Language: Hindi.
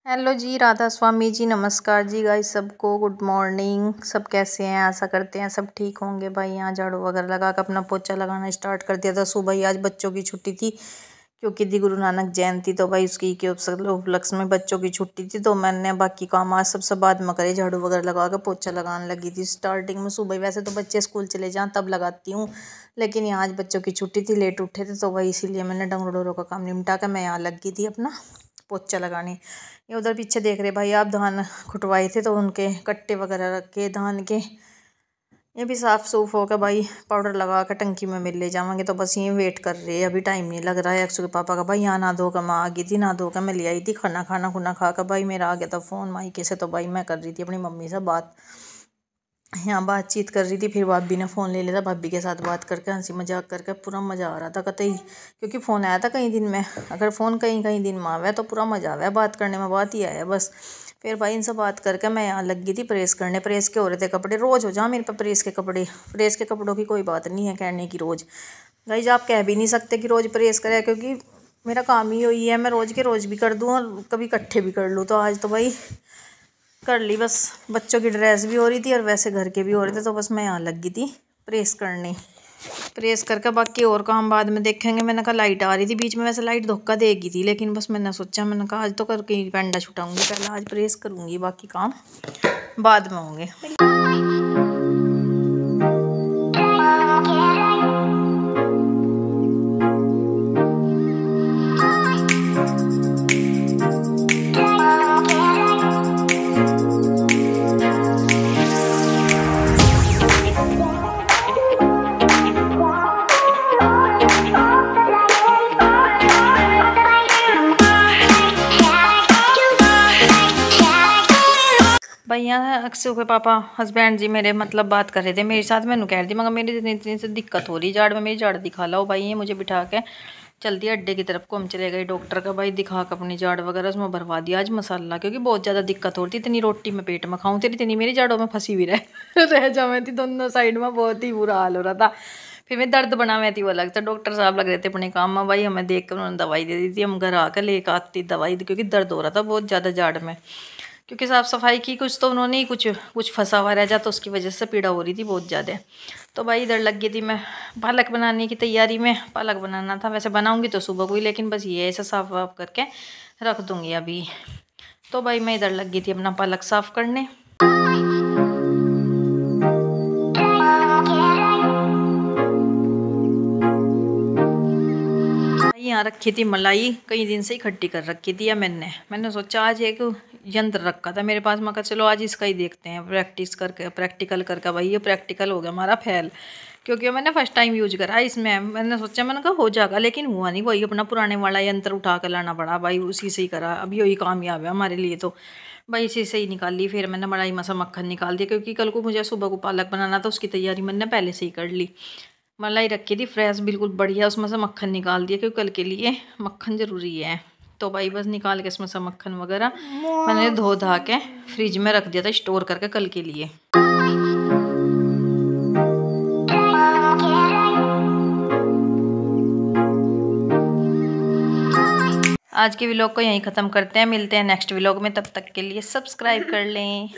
हेलो जी, राधा स्वामी जी, नमस्कार जी गाइस, सबको गुड मॉर्निंग। सब कैसे हैं? आशा करते हैं सब ठीक होंगे। भाई यहाँ झाड़ू वगैरह लगा कर अपना पोछा लगाना स्टार्ट कर दिया था सुबह ही। आज बच्चों की छुट्टी थी क्योंकि दी गुरु नानक जयंती, तो भाई उसकी के उपलक्ष्य में बच्चों की छुट्टी थी, तो मैंने बाकी काम आज सब बाद में करे। झाड़ू वगैरह लगा कर पोछा लगाने लगी थी स्टार्टिंग में सुबह। वैसे तो बच्चे स्कूल चले जाएँ तब लगाती हूँ, लेकिन यहाँ आज बच्चों की छुट्टी थी, लेट उठे थे, तो वही इसीलिए मैंने डंगरों डोरों का काम निपटा कर मैं यहाँ लगी थी अपना पोछा लगाने। ये उधर पीछे देख रहे भाई आप, धान खुटवाए थे तो उनके कट्टे वगैरह रख के धान के ये भी साफ़ सूफ होकर भाई पाउडर लगा कर टंकी में मिल ले जाएंगे। तो बस ये वेट कर रहे हैं, अभी टाइम नहीं लग रहा है। अक्षु के पापा का भाई यहाँ ना धो कर मैं आ गई थी, ना धो कर मैं ले आई थी खाना खुना खा कर। भाई मेरा आ गया था फ़ोन मायके से, तो भाई मैं कर रही थी अपनी मम्मी से बात, यहाँ बातचीत कर रही थी। फिर भाभी ने फ़ोन ले लिया था, भाभी के साथ बात करके हंसी मजाक करके पूरा मज़ा आ रहा था कतई, क्योंकि फ़ोन आया था कई दिन में। अगर फ़ोन कहीं दिन में आवे तो पूरा मज़ा आवे बात करने में, बात ही आया बस। फिर भाई इनसे बात करके मैं यहाँ लग गई थी प्रेस करने। प्रेस के हो रहे थे कपड़े, रोज़ हो जा मेरे पे प्रेस के कपड़े। प्रेस के कपड़ों की कोई बात नहीं है कहने की, रोज़ गाइस आप कह भी नहीं सकते कि रोज़ प्रेस करें, क्योंकि मेरा काम ही वही है, मैं रोज़ के रोज़ भी कर दूँ और कभी इकट्ठे भी कर लूँ। तो आज तो भाई कर ली, बस बच्चों की ड्रेस भी हो रही थी और वैसे घर के भी हो रहे थे, तो बस मैं यहाँ लग गई थी प्रेस करने। प्रेस करके बाकी और काम बाद में देखेंगे। मैंने कहा लाइट आ रही थी बीच में, वैसे लाइट धोखा देगी थी, लेकिन बस मैंने सोचा, मैंने कहा आज तो करके पेंडा छुटाऊंगी, पहले आज प्रेस करूँगी, बाकी काम बाद में होंगे। भाई यहाँ अक्षु के पापा हस्बैंड जी मेरे मतलब बात कर रहे थे मेरे साथ। मैंने कह रही थी मगर मेरी इतनी से दिक्कत हो रही जाड़ में, मेरी जाड़ दिखा लो भाई। ये मुझे बिठा के चल दिया अड्डे की तरफ को, हम चले गए डॉक्टर का भाई दिखा कर अपनी जाड़ वगैरह उसमें भरवा दिया आज मसाला, क्योंकि बहुत ज़्यादा दिक्कत हो रही थी। इतनी रोटी में पेट में खाऊँ तेरी इतनी मेरी जाड़ों में फंसी हुई रह जावे थी दोनों साइड में, बहुत ही बुरा हाल हो रहा था। फिर मैं दर्द बना हुई थी वो अलग से, डॉक्टर साहब लग रहे थे अपने काम में। भाई हमें देख कर उन्होंने दवाई दे दी थी, हम घर आकर लेकर आती दवाई, क्योंकि दर्द हो रहा था बहुत ज़्यादा जाड़ में, क्योंकि साफ़ सफाई की कुछ तो उन्होंने ही कुछ फंसा हुआ रह जाता, तो उसकी वजह से पीड़ा हो रही थी बहुत ज़्यादा। तो भाई इधर लग गई थी मैं पालक बनाने की तैयारी में। पालक बनाना था, वैसे बनाऊंगी तो सुबह को ही, लेकिन बस ये ऐसा साफ वाफ करके रख दूंगी अभी। तो भाई मैं इधर लग गई थी अपना पालक साफ करने। यहाँ रखी थी मलाई, कई दिन से इकट्ठी कर रखी थी या मैंने सोचा आज एक यंत्र रखा था मेरे पास, मैं कहा चलो आज इसका ही देखते हैं प्रैक्टिकल करके। भाई ये प्रैक्टिकल हो गया हमारा फेल, क्योंकि मैंने फर्स्ट टाइम यूज करा इसमें। मैंने सोचा, मैंने कहा हो जाएगा, लेकिन हुआ नहीं। वही अपना पुराने वाला यंत्र उठा कर लाना पड़ा भाई, उसी से ही करा। अभी वही कामयाब है हमारे लिए, तो भाई इसी से ही निकाल ली। फिर मैंने मलाई मसा मक्खन निकाल दिया, क्योंकि कल को मुझे सुबह को पालक बनाना था, उसकी तैयारी मैंने पहले से ही कर ली। मलाई रखी थी फ्रेश बिल्कुल बढ़िया, उसमें से मक्खन निकाल दिया, क्योंकि कल के लिए मक्खन ज़रूरी है। तो भाई बस निकाल के इसमें से मक्खन वगैरह मैंने धो धा के फ्रिज में रख दिया था स्टोर करके कल के लिए। आज के व्लॉग को यहीं ख़त्म करते हैं, मिलते हैं नेक्स्ट व्लॉग में। तब तक के लिए सब्सक्राइब कर लें।